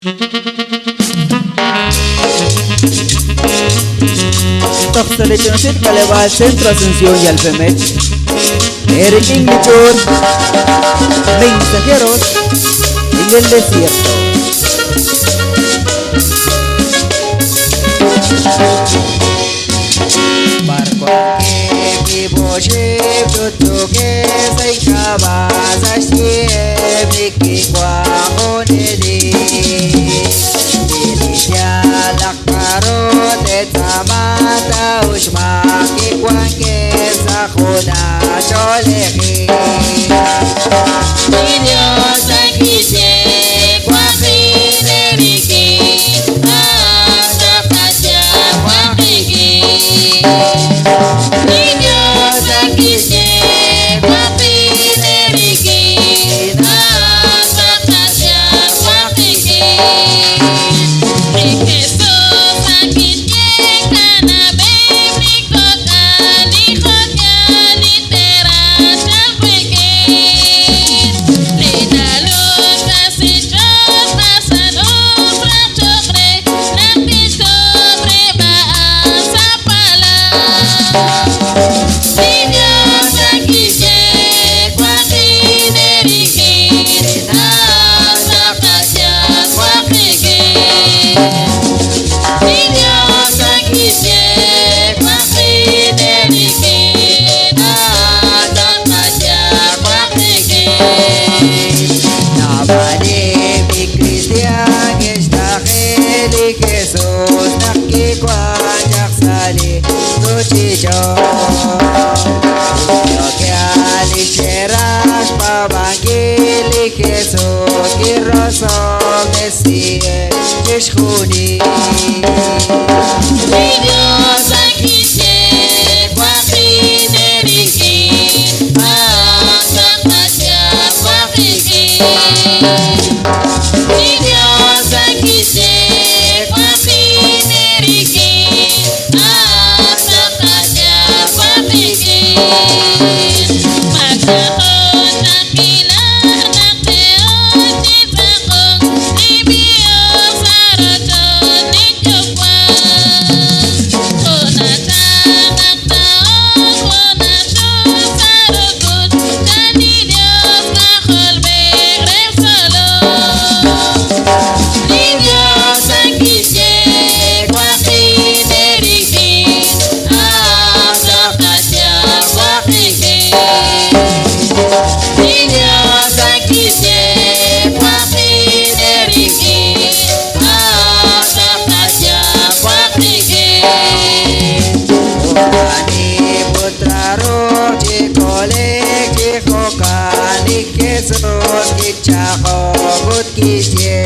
Tok selecciones Caleva al Centro Asunción y Alfemet. Eric Inglichur, mensajeros en el desierto. Barco que vivo llevo tu que se cabeza siempre que cuajoneri. Dilicia la caro de tamata usma que cuanque sajona choleji. Dios aquí se cuajine riki, hasta kaca cuajiki. Dios aquí se cuajine riki, hasta kaca cuajiki. Riki sos aquí kana baby koka ni koka ni tera chalpeke. Nabade mi Cristian está geli Jesús naki kwajak sali tuchicho. Yo que ali cheras pabangili Jesús kiroso mesie kishkuni. Dios aquí se cuajine riki, hasta kaca cuajiki. Dios aquí se cuajine riki, hasta kaca cuajiki. Magkahon nakila nakteon cipakong libiyong saraton ninjukwan. Konatang aktaon konatong sarukut kani Dios kakolbek repsalon. Dios aquí se cuajine riki, hasta kaca cuajiki. Dios aquí se cuajine riki, hasta kaca cuajiki. Ani putra roh cikole kikokani Yesus kichako gut kisye.